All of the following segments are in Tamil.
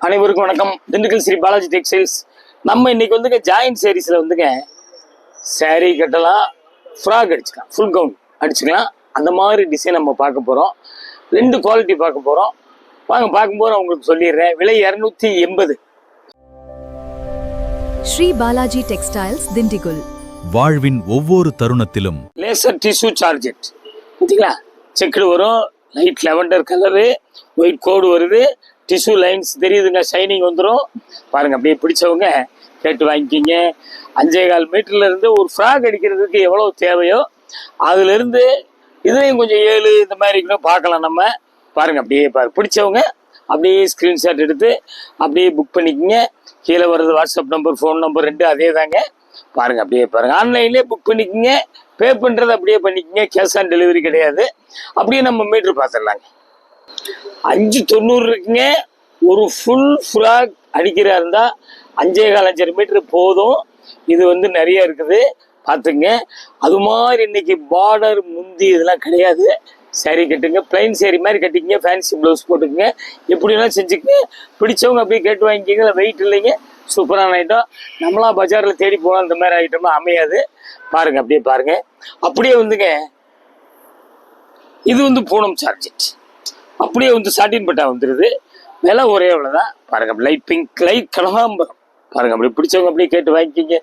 அனைவருக்கும் வணக்கம். திண்டுக்கல் ஸ்ரீ பாலாஜி டெக்ஸ்டைல்ஸ். நம்ம இன்னைக்கு வந்துங்க ஜாயின்ட் சாரீஸ்ல வந்துங்க சாரீ கட்டலாம், ஃப்ராக் அடிச்சுக்கலாம், ஃபுல் கவுன் அடிச்சுக்கலாம். அந்த மாதிரி டிசைன் நம்ம பார்க்க போகிறோம். 2 குவாலிட்டி பார்க்க போகிறோம். வாங்க பார்க்கும்போது உங்களுக்கு சொல்லிடுறேன். விலை 280. ஸ்ரீ பாலாஜி டெக்ஸ்டைல்ஸ், திண்டுக்கல். வாழ்வின் ஒவ்வொரு தருணத்திலும் லேசர் டிஷ்யூ சார்ஜெட் பார்த்தீங்களா? செக்குடு வரும், லைட் லெவண்டர் கலரு, ஒயிட் கோடு வருது, டிஷ்யூ லைன்ஸ் தெரியுதுங்க, ஷைனிங் வந்துடும் பாருங்க. அப்படியே பிடிச்சவங்க கேட்டு வாங்கிக்கிங்க. 5.25 மீட்டர்ல இருந்து ஒரு ஃப்ராக் அடிக்கிறதுக்கு எவ்வளோ தேவையோ அதுல இருந்து இதுலையும் கொஞ்சம் 7 இந்த மாதிரி இருக்கணும் பார்க்கலாம் நம்ம. பாருங்க அப்படியே பிடிச்சவங்க அப்படியே ஸ்க்ரீன்ஷாட் எடுத்து அப்படியே புக் பண்ணிக்கோங்க. கீழே வர்றது வாட்ஸ்அப் நம்பர், ஃபோன் நம்பர் 2 அதே தாங்க. பாருங்க அப்படியே பாருங்க, ஆன்லைன்லேயே புக் பண்ணிக்கோங்க. பே பண்ணுறது அப்படியே பண்ணிக்கோங்க, கேஷ் ஆன் டெலிவரி கிடையாது. அப்படியே நம்ம மீட்ரு பார்த்துடலாங்க. 590 இருக்குங்க. ஒரு ஃபுல் ஃப்ராக் அடிக்கிறா இருந்தால் 5.25 மீட்டர் போதும். இது வந்து நிறைய இருக்குது பார்த்துங்க. அது மாதிரி இன்னைக்கு பார்டர் முந்தி இதெல்லாம் கிடையாது. சாரீ கட்டுங்க, பிளைன் சாரீ மாதிரி கட்டிக்கங்க, ஃபேன்சி ப்ளவுஸ் போட்டுக்குங்க, எப்படிலாம் செஞ்சுக்கங்க. பிடிச்சவங்க அப்படியே கேட்டு வாங்கிக்கிங்க. வெயிட் இல்லைங்க, சூப்பரான ஐட்டம். நம்மளா பஜாரில் தேடி போகலாம், இந்த மாதிரி ஐட்டம்லாம் அமையாது. பாருங்க அப்படியே பாருங்க. அப்படியே வந்துங்க இது வந்து பூனம் சார்ஜெட். அப்படியே வந்து சாட்டின் பட்டா வந்துடுது. விலை ஒரே அவ்வளோதான். பாருங்க, லைட் பிங்க், லைட் கனகாம்பரம். பாருங்க அப்படி பிடிச்சவங்க அப்படியே கேட்டு வாங்கிக்கிங்க.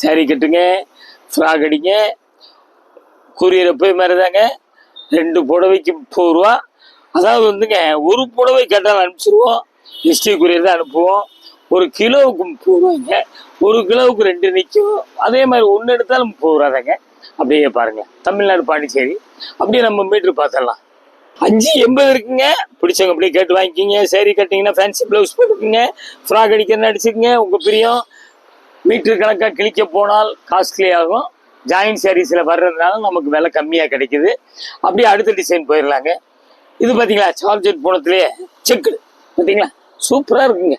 சாரீ கட்டுங்க, ஃப்ராக் அடிங்க. கூரியர் போய் மாதிரி தாங்க. 2 புடவைக்கு 30 ரூபா. அதாவது வந்துங்க ஒரு புடவை கேட்டால் அனுப்பிச்சிடுவோம். ஹிஸ்ட்ரி கூரியர் தான் அனுப்புவோம். 1 கிலோவுக்கு 30 ரூபாய்ங்க. 1 கிலோவுக்கு 2 நிற்கும். அதே மாதிரி 1 எடுத்தாலும் 30 ரூபா தாங்க. அப்படியே பாருங்க, தமிழ்நாடு பாண்டிச்சேரி. அப்படியே நம்ம மீட்ரு பார்த்துடலாம். 5.80 இருக்குங்க. பிடிச்சவங்க அப்படியே கேட்டு வாங்கிக்கிங்க. சாரீ கட்டிங்கன்னா ஃபேன்சி ப்ளவுஸ் போட்டுக்குங்க, ஃப்ராக் அடிக்கிறன்னு அடிச்சுக்கங்க. உங்கள் பிரியம். மீட்ரு கணக்காக கிழிக்க போனால் காஸ்ட்லி ஆகும். ஜாயின்ட் சாரீஸில் வர்றதுனால நமக்கு விலை கம்மியாக கிடைக்குது. அப்படியே அடுத்த டிசைன் போயிடலாங்க. இது பார்த்தீங்களா, சார்ஜெட் பூனத்துலேயே செக்குடு பார்த்தீங்களா, சூப்பராக இருக்குங்க,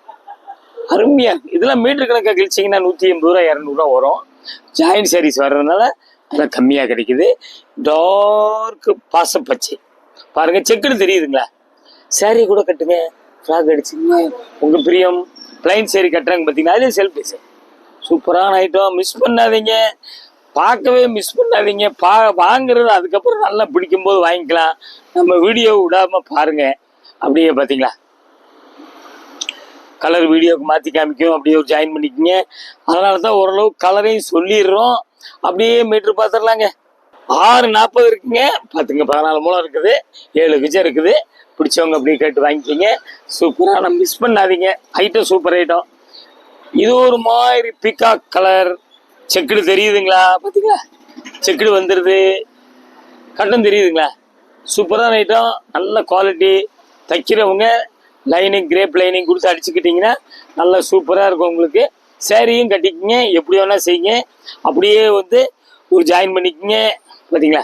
அருமையாக இருக்குது. இதெல்லாம் மீட்ரு கணக்காக கிழிச்சிங்கன்னா 180 ரூபா 200 ரூபா வரும். ஜாயின்ட் சாரீஸ் வர்றதுனால விலை கம்மியாக கிடைக்குது. டார்க் பாசப்பச்சை பாருங்க, செக்குடு தெரியுதுங்களா? சாரீ கூட கட்டுங்க, ஃப்ராக் அடிச்சுங்க. உங்க பிரியம். பிளைன் சாரீ கட்டுறாங்க பார்த்தீங்கன்னா, அதே செல்ஃப் டிசைன். சூப்பரான ஐட்டம். மிஸ் பண்ணாதீங்க, பார்க்கவே மிஸ் பண்ணாதீங்க. வாங்குறது அதுக்கப்புறம் நல்லா பிடிக்கும் போது வாங்கிக்கலாம். நம்ம வீடியோ விடாம பாருங்க. அப்படியே பார்த்தீங்களா, கலர் வீடியோக்கு மாற்றி காமிக்கும். அப்படியே ஒரு ஜாயின் பண்ணிக்கோங்க. அதனால தான் ஓரளவு கலரையும் சொல்லிடுறோம். அப்படியே மீட்ரு பார்த்துடலாங்க. 6.40 இருக்குங்க. பார்த்துங்க, 14 மூலம் இருக்குது, 7 கஜம் இருக்குது. பிடிச்சவங்க அப்படியே கேட்டு வாங்கிக்கிங்க. சூப்பரான, மிஸ் பண்ணாதீங்க. Item super item. இது ஒரு மாதிரி பிகாக் கலர் செக்குடு தெரியுதுங்களா? பார்த்தீங்களா, செக்குடு வந்துடுது, கட்டம் தெரியுதுங்களா? சூப்பரான ஐட்டம், நல்ல குவாலிட்டி. தைக்கிறவங்க லைனிங், கிரேப் லைனிங் கொடுத்து அடிச்சுக்கிட்டிங்கன்னா நல்லா சூப்பராக இருக்கும் உங்களுக்கு. சாரியும் கட்டிக்கிங்க, எப்படி வேணால் செய்யுங்க. அப்படியே வந்து ஒரு ஜாயின் பண்ணிக்கோங்க. பார்த்தீங்களா,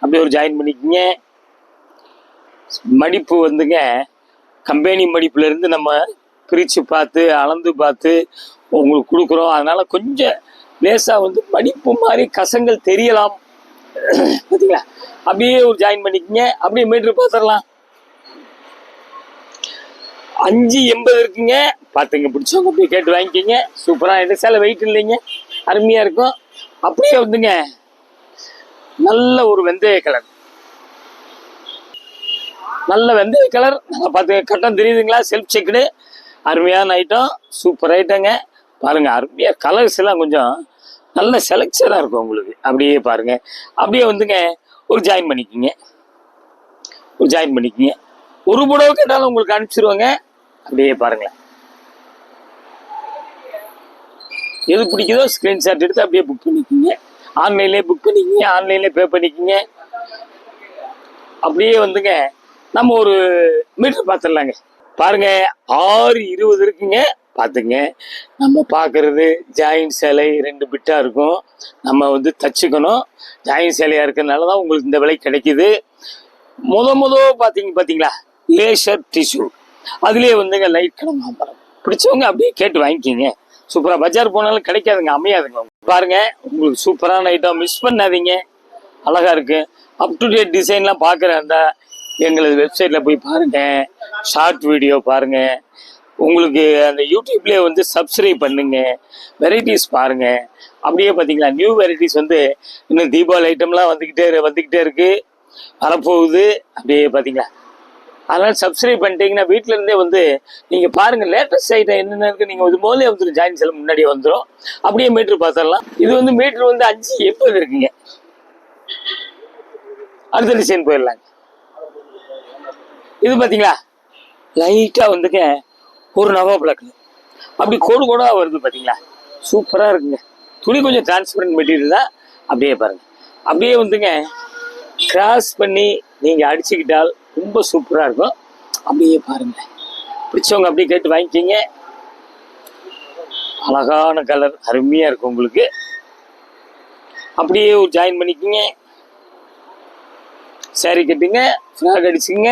அப்படியே ஒரு ஜாயின் பண்ணிக்கோங்க. மடிப்பு வந்துங்க கம்பெனி மடிப்புலேருந்து நம்ம பிரித்து பார்த்து அளந்து பார்த்து உங்களுக்கு கொடுக்குறோம். அதனால் கொஞ்சம் லேசாக வந்து மடிப்பு மாதிரி கசங்கள் தெரியலாம். பார்த்தீங்களா, அப்படியே ஒரு ஜாயின் பண்ணிக்கோங்க. அப்படியே மீட்ரு பார்த்துடலாம். 5.80 இருக்குங்க. பார்த்துங்க, பிடிச்சவங்க அப்படியே கேட்டு வாங்கிக்கிங்க. சூப்பராக இது. சில வெயிட் இல்லைங்க, அருமையாக இருக்கும். அப்படியே வந்துங்க நல்ல ஒரு வெந்தய கலர், நல்ல வெந்தய கலர். பார்த்து கட்டம் தெரியுதுங்களா? செல்ஃப் செக்குடு, அருமையான ஐட்டம், சூப்பர் ஐட்டங்க. பாருங்க, அருமையாக கலர்ஸ் எல்லாம் கொஞ்சம் நல்ல செலக்ஷனாக இருக்கும் உங்களுக்கு. அப்படியே பாருங்க, அப்படியே வந்துங்க ஒரு ஜாயின் பண்ணிக்கிங்க. ஒரு ஜாயின் பண்ணிக்கிங்க. ஒரு புடவை கேட்டாலும் உங்களுக்கு அனுப்பிச்சிருவாங்க. அப்படியே பாருங்களேன், எது பிடிக்குதோ ஸ்க்ரீன்ஷாட் எடுத்து அப்படியே புக் பண்ணிக்கிங்க. ஆன்லைன்லேயே புக் பண்ணிக்கிங்க, ஆன்லைன்லேயே பே பண்ணிக்கிங்க. அப்படியே வந்துங்க நம்ம ஒரு மீட்டர் பார்த்துடலாங்க. பாருங்க, 6.20 இருக்குங்க. பார்த்துங்க, நம்ம பார்க்கறது ஜாயின்ட் சேலை 2 பிட்டாக இருக்கும். நம்ம வந்து தச்சுக்கணும். ஜாயின்ட் சேலையாக இருக்கிறதுனால தான் உங்களுக்கு இந்த விலை கிடைக்குது. பார்த்தீங்களா, லேசர் டிஷ்யூ. அதுலேயே வந்துங்க லைட் கனகாம்பரம். பிடிச்சவங்க அப்படியே கேட்டு வாங்கிக்கிங்க. சூப்பராக பஜார் போனாலும் கிடைக்காதுங்க, அமையாதுங்க. பாருங்க, உங்களுக்கு சூப்பரான ஐட்டம், மிஸ் பண்ணாதீங்க. அழகாக இருக்கு. அப் டு டேட் டிசைன்லாம் பார்க்குறேன். எங்களது வெப்சைட்டில் போய் பாருங்கள், ஷார்ட் வீடியோ பாருங்கள். உங்களுக்கு அந்த யூடியூப்லேயே வந்து சப்ஸ்கிரைப் பண்ணுங்க, வெரைட்டிஸ் பாருங்க. அப்படியே பார்த்தீங்களா நியூ வெரைட்டிஸ் வந்து இன்னும் தீபாவளி ஐட்டம்லாம் வந்துக்கிட்டே இருக்கு, வரப்போகுது. அப்படியே பார்த்தீங்களா, அதனால் சப்ஸ்கிரைப் பண்ணிட்டீங்கன்னா வீட்டில் இருந்தே வந்து நீங்கள் பாருங்கள் லேட்டஸ்ட் ஐட்டம் என்னென்ன இருக்குது. நீங்கள் இது முதலே வந்துடும், ஜாயின் செல்ல முன்னாடியே வந்துடும். அப்படியே மீட்ரு பார்த்துடலாம். இது வந்து மீட்ரு வந்து 580 இருக்குங்க. அடுத்த டிசைன் போயிடலாங்க. இது பார்த்தீங்களா லைட்டாக வந்துங்க ஒரு நவா பிளாக்கு அப்படி கோடு கோடாக வருது பார்த்தீங்களா, சூப்பராக இருக்குங்க. துணி கொஞ்சம் டிரான்ஸ்பரண்ட் மெட்டீரியல் தான். அப்படியே பாருங்கள், அப்படியே வந்துங்க கிராஸ் பண்ணி நீங்கள் அடிச்சுக்கிட்டால் ரொம்ப சூப்பராக இருக்கும். அப்படியே பாருங்கள், பிடிச்சவங்க அப்படியே கேட்டு வாங்கிக்கிங்க. அழகான கலர், அருமையாக இருக்கும் உங்களுக்கு. அப்படியே ஒரு ஜாயின் பண்ணிக்கிங்க, சாரி கட்டுங்க, ஃப்ராக் அடிச்சுங்க.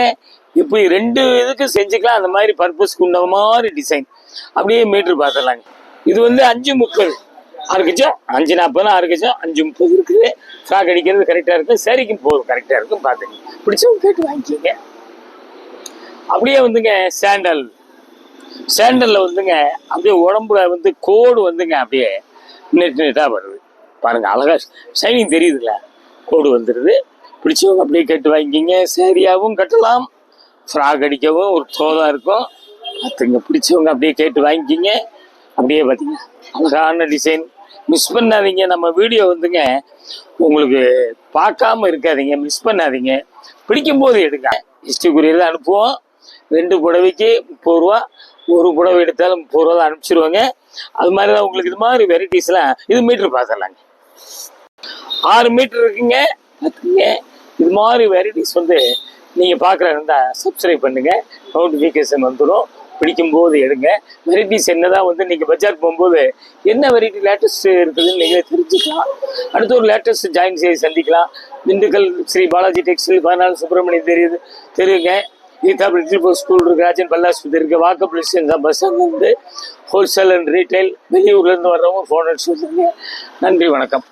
இப்படி 2 இதுக்கு செஞ்சுக்கலாம். அந்த மாதிரி பர்பஸ்க்கு உண்ட மாதிரி டிசைன். அப்படியே மீட்ரு பார்த்துடலாங்க. இது வந்து 530 ஆறுக்கச்சம், 540 ஆறுக்கச்சம், 530 இருக்குது. ஃப்ராக் அடிக்கிறது கரெக்டாக இருக்கும், சரிக்கும் போதும் கரெக்டாக இருக்கும். பார்த்துங்க, பிடிச்சவங்க கேட்டு வாங்கிக்கிங்க. அப்படியே வந்துங்க சேண்டலில் வந்துங்க அப்படியே உடம்புல வந்து கோடு வந்துங்க அப்படியே நெட்டாக வருது பாருங்க. அழகா ஷைனிங் தெரியுதுல்ல, கோடு வந்துடுது. பிடிச்சவங்க அப்படியே கேட்டு வாங்கிக்கிங்க. சேரியாகவும் கட்டலாம், ஃப்ராக் அடிக்கவும் ஒரு தோதாக இருக்கும். பார்த்துங்க, பிடிச்சவங்க அப்படியே கேட்டு வாங்கிக்கிங்க. அப்படியே பார்த்தீங்க அழகான டிசைன். மிஸ் பண்ணாதீங்க. நம்ம வீடியோ வந்துங்க உங்களுக்கு பார்க்காம இருக்காதீங்க, மிஸ் பண்ணாதீங்க. பிடிக்கும்போது எடுங்க. ஹிஸ்ட்ரி கொரியர் தான் அனுப்புவோம். 2 புடவைக்கு 30 ரூபா, ஒரு புடவை எடுத்தாலும் 30 ரூபா தான் அனுப்பிச்சிடுவாங்க. அது மாதிரி தான் உங்களுக்கு இது மாதிரி வெரைட்டிஸ்லாம். இது மீட்ரு பார்த்துடலாங்க. 6 மீட்டர் இருக்குங்க. பார்த்துங்க, இது மாதிரி வெரைட்டிஸ் வந்து நீங்கள் பார்க்குறதா சப்ஸ்கிரைப் பண்ணுங்கள், நோட்டிஃபிகேஷன் வந்துடும். பிடிக்கும்போது எடுங்க. வெரைட்டிஸ் என்னதான் வந்து நீங்கள் பஜார் போகும்போது என்ன வெரைட்டி லேட்டஸ்ட் இருக்குதுன்னு நீங்களே தெரிஞ்சுக்கலாம். அடுத்து ஒரு லேட்டஸ்ட் ஜாயின் செய்து சந்திக்கலாம். திண்டுக்கல் ஸ்ரீ பாலாஜி டெக்ஸ்டைல் 14 சுப்பிரமணியம் தெரியுங்க. ஈத்தாப்பில் லிட்டில் ஸ்கூல் இருக்குது, ராஜன் பல்லாஸ்பத்திரி இருக்குது, வாக்கப் டிஸ்டன்ஸ் தான். பஸ் ஸ்டாண்ட் வந்து ஹோல்சேல் அண்ட் ரீட்டைல். வெளியூர்லேருந்து வர்றவங்க ஃபோன் அடிச்சு சொல்லுங்க. நன்றி, வணக்கம்.